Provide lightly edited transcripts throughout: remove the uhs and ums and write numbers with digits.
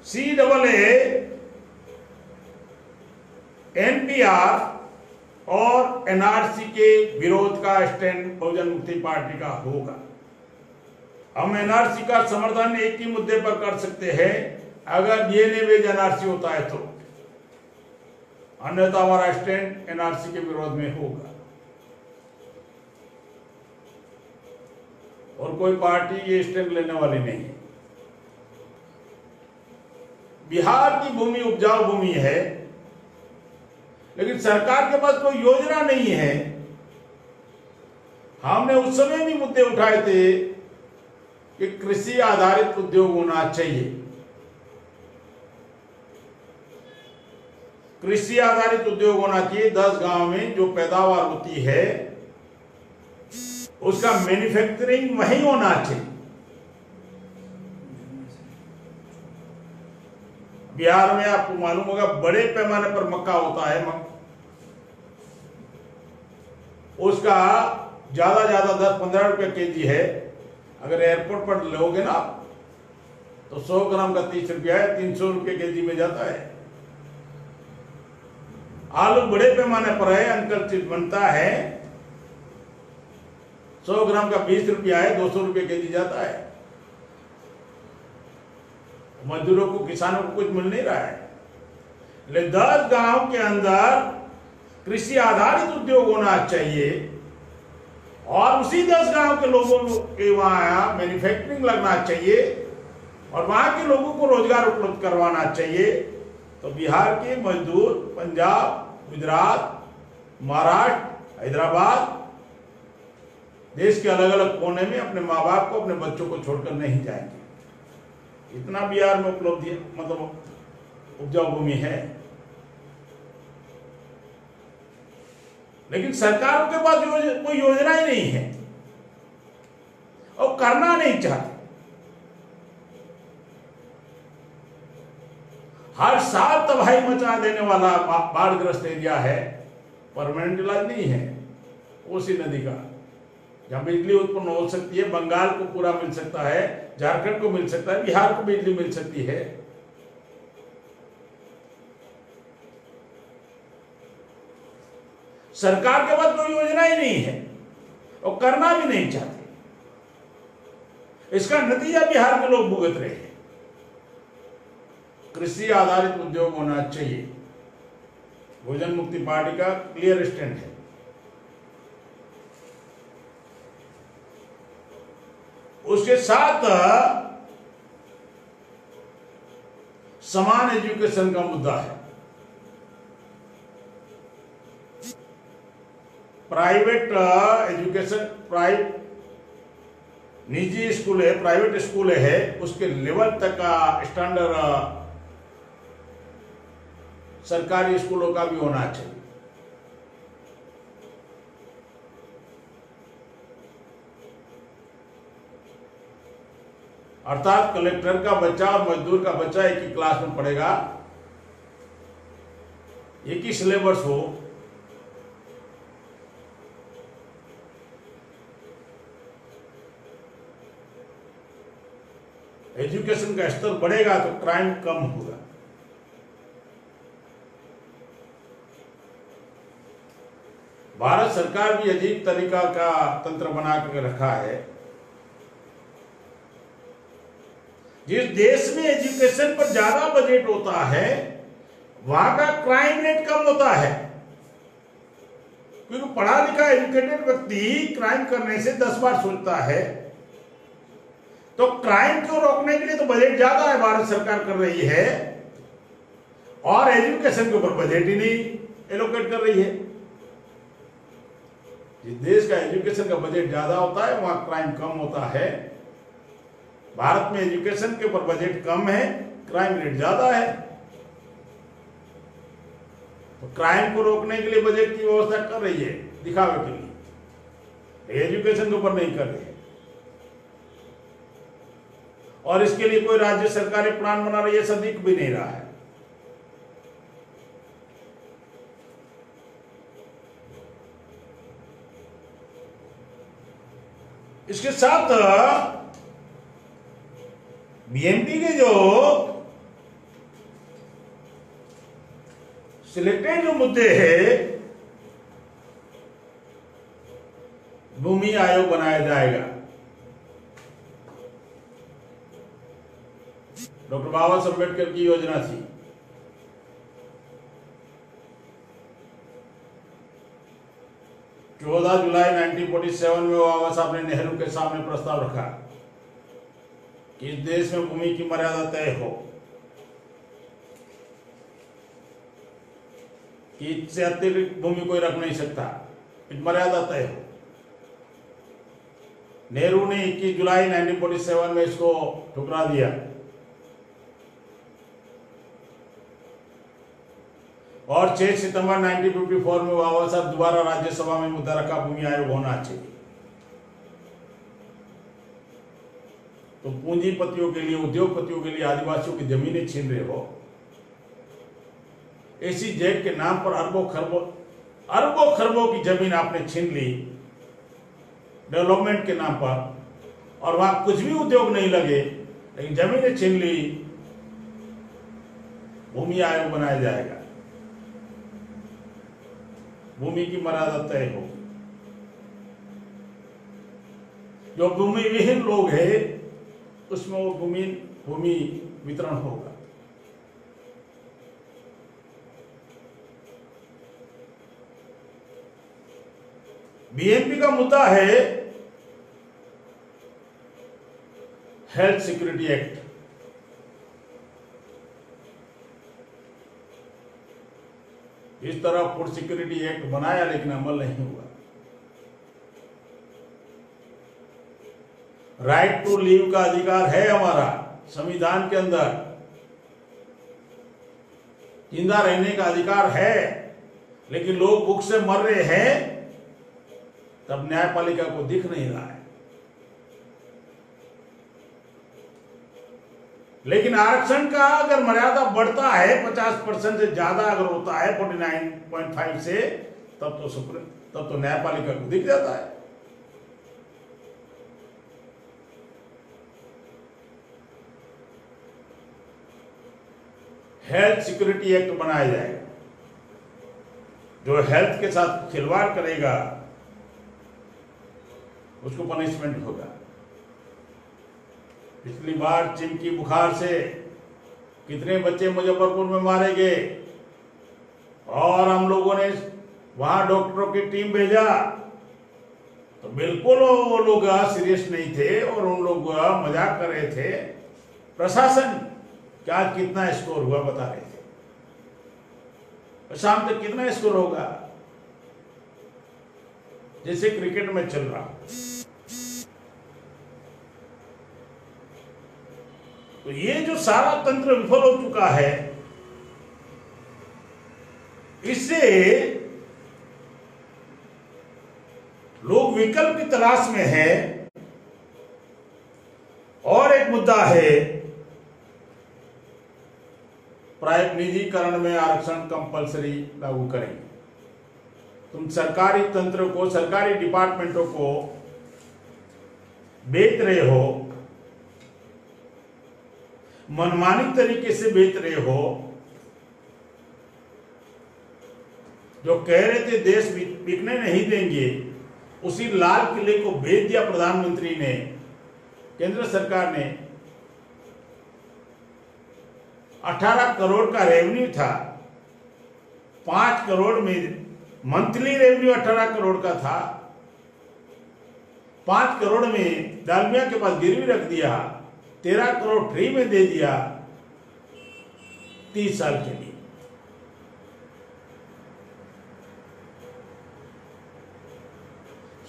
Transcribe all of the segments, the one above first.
CAA, NPR और NRC के विरोध का स्टैंड बहुजन मुक्ति पार्टी का होगा। हम NRC का समर्थन एक ही मुद्दे पर कर सकते हैं, अगर DNA बेस्ड NRC होता है तो, अन्यथा हमारा स्टैंड NRC के विरोध में होगा। और कोई पार्टी ये स्टैंड लेने वाली नहीं है। बिहार की भूमि उपजाऊ भूमि है, लेकिन सरकार के पास कोई योजना नहीं है। हमने उस समय भी मुद्दे उठाए थे कि कृषि आधारित उद्योग होना चाहिए। कृषि आधारित उद्योग होना चाहिए। 10 गांव में जो पैदावार होती है उसका मैन्युफैक्चरिंग वहीं होना चाहिए। बिहार में आपको मालूम होगा बड़े पैमाने पर मक्का होता है, उसका ज्यादा 10-15 रुपए केजी है। अगर एयरपोर्ट पर लोगे ना तो 100 ग्राम का 30 रुपया है, 300 रुपये केजी में जाता है। आलू बड़े पैमाने पर है, अंकल चिप्स बनता है, 100 ग्राम का 20 रुपया है, 200 रुपये केजी जाता है। मजदूरों को, किसानों को कुछ मिल नहीं रहा है। लेकिन 10 गांव के अंदर कृषि आधारित उद्योग होना चाहिए और उसी 10 गांव के लोगों के वहां मैन्युफैक्चरिंग लगना चाहिए और वहां के लोगों को रोजगार उपलब्ध करवाना चाहिए। तो बिहार के मजदूर पंजाब, गुजरात, महाराष्ट्र, हैदराबाद, देश के अलग अलग कोने में अपने माँ बाप को, अपने बच्चों को छोड़कर नहीं जाएंगे। इतना बिहार में उपलब्धि, मतलब उपजाऊ भूमि है। लेकिन सरकारों के पास कोई योजना ही नहीं है और करना नहीं चाहते। हर साल तबाही मचा देने वाला बाढ़ग्रस्त एरिया है, परमानेंट इलाज नहीं है। कोसी नदी का जहां बिजली उत्पन्न हो सकती है, बंगाल को पूरा मिल सकता है, झारखंड को मिल सकता है, बिहार को बिजली मिल सकती है। सरकार के पास कोई योजना ही नहीं है और करना भी नहीं चाहते। इसका नतीजा बिहार के लोग भुगत रहे हैं। कृषि आधारित उद्योग होना चाहिए, बहुजन मुक्ति पार्टी का क्लियर स्टैंड है। उसके साथ समान एजुकेशन का मुद्दा है। प्राइवेट एजुकेशन, निजी स्कूल है, प्राइवेट स्कूल है, उसके लेवल तक का स्टैंडर्ड सरकारी स्कूलों का भी होना चाहिए। अर्थात कलेक्टर का बच्चा और मजदूर का बच्चा एक ही क्लास में पढ़ेगा, एक ही सिलेबस हो, एजुकेशन का स्तर बढ़ेगा तो क्राइम कम होगा। भारत सरकार भी अजीब तरीका का तंत्र बना कर रखा है। जिस देश में एजुकेशन पर ज्यादा बजट होता है वहां का क्राइम रेट कम होता है, क्योंकि पढ़ा लिखा एजुकेटेड व्यक्ति क्राइम करने से 10 बार सोचता है। तो क्राइम को रोकने के लिए तो बजट ज्यादा है, भारत सरकार कर रही है, और एजुकेशन के ऊपर बजट ही नहीं एलोकेट कर रही है। जिस देश का एजुकेशन का बजट ज्यादा होता है वहां क्राइम कम होता है। भारत में एजुकेशन के ऊपर बजट कम है, क्राइम रेट ज्यादा है। तो क्राइम को रोकने के लिए बजट की व्यवस्था कर रही है दिखावे के लिए, एजुकेशन के ऊपर नहीं कर रही है। और इसके लिए कोई राज्य सरकारें प्लान बना रही है, ऐसा दिख भी नहीं रहा है। इसके साथ बीएमपी के जो सिलेक्टेड जो मुद्दे हैं, भूमि आयोग बनाया जाएगा। डॉक्टर बाबा साहब अम्बेडकर की योजना थी। चौदह जुलाई 1947 में बाबा साहब ने नेहरू के सामने प्रस्ताव रखा कि इस देश में भूमि की मर्यादा तय हो, कि इससे अतिरिक्त भूमि कोई रख नहीं सकता, एक मर्यादा तय हो। नेहरू ने 21 जुलाई 1947 में इसको ठुकरा दिया और 6 सितंबर 1954 में बाबा साहब दोबारा राज्यसभा में मुद्दा रखा, भूमि आयोग होना चाहिए। तो पूंजीपतियों के लिए, उद्योगपतियों के लिए आदिवासियों की जमीनें छीन रहे हो, ऐसी जेड के नाम पर अरबों खरबों की जमीन आपने छीन ली डेवलपमेंट के नाम पर, और वहां कुछ भी उद्योग नहीं लगे, लेकिन जमीनें छीन ली। भूमि आयोग बनाया जाएगा, भूमि की मर्यादा तय हो। जो भूमि विहीन लोग हैं उसमें वो भूमि वितरण होगा। बीएमपी का मुद्दा है हेल्थ सिक्योरिटी एक्ट। इस तरह फूड सिक्योरिटी एक्ट बनाया लेकिन अमल नहीं हुआ। राइट टू लीव का अधिकार है हमारा संविधान के अंदर, जिंदा रहने का अधिकार है, लेकिन लोग भूख से मर रहे हैं, तब न्यायपालिका को दिख नहीं रहा है। लेकिन आरक्षण का अगर मर्यादा बढ़ता है 50% से ज्यादा अगर होता है 49.5 से, तब तो न्यायपालिका को दिख जाता है। हेल्थ सिक्योरिटी एक्ट बनाया जाएगा। जो हेल्थ के साथ खिलवाड़ करेगा उसको पनिशमेंट होगा। पिछली बार चिमकी बुखार से कितने बच्चे मुजफ्फरपुर में मारे गए, और हम लोगों ने वहां डॉक्टरों की टीम भेजा, तो बिल्कुल वो लोग सीरियस नहीं थे और उन लोग मजाक कर रहे थे। प्रशासन क्या कितना स्कोर हुआ बता रहे थे, शाम तक कितना स्कोर होगा, जैसे क्रिकेट में चल रहा। तो ये जो सारा तंत्र विफल हो चुका है, इससे लोग विकल्प की तलाश में है। और एक मुद्दा है प्राइवेट निजीकरण में आरक्षण कंपलसरी लागू करेंगे। तुम सरकारी तंत्र को, सरकारी डिपार्टमेंटों को बेच रहे हो, मनमानी तरीके से बेच रहे हो। जो कह रहे थे देश बिकने नहीं देंगे, उसी लाल किले को बेच दिया प्रधानमंत्री ने, केंद्र सरकार ने। 18 करोड़ का रेवेन्यू था, 5 करोड़ में मंथली रेवेन्यू 18 करोड़ का था, 5 करोड़ में डालमिया के पास गिरवी रख दिया, 13 करोड़ फ्री में दे दिया 30 साल के लिए।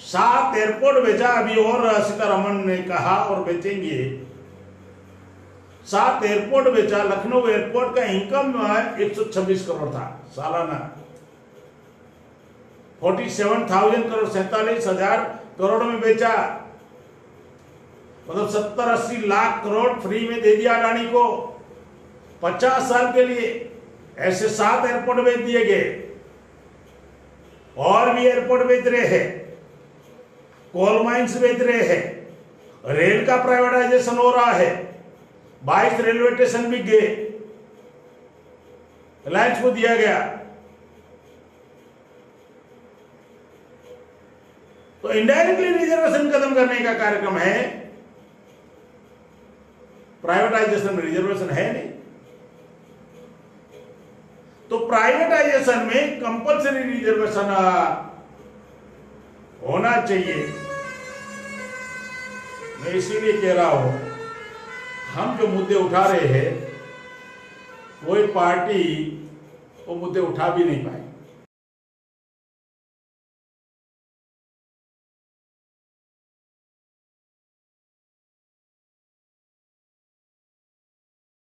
सात एयरपोर्ट बेचा, अभी और सीतारमण ने कहा, और बेचेंगे। 7 एयरपोर्ट बेचा। लखनऊ एयरपोर्ट का इनकम 126 करोड़ था सालाना, 47,000 करोड़, 47,000 करोड़ में बेचा। मतलब 70-80 लाख करोड़ फ्री में दे दिया अडानी को 50 साल के लिए। ऐसे 7 एयरपोर्ट बेच दिए गए, और भी एयरपोर्ट बेच रहे हैं, कोल माइंस बेच रहे हैं, रेल का प्राइवेटाइजेशन हो रहा है, 22 रेलवे स्टेशन बिक गए, रिलायंस को दिया गया। तो इनडायरेक्टली रिजर्वेशन खत्म करने का कार्यक्रम है। प्राइवेटाइजेशन में रिजर्वेशन है नहीं, तो प्राइवेटाइजेशन में कंपलसरी रिजर्वेशन होना चाहिए। मैं इसीलिए कह रहा हूं, हम जो मुद्दे उठा रहे हैं कोई पार्टी वो मुद्दे उठा भी नहीं पाए।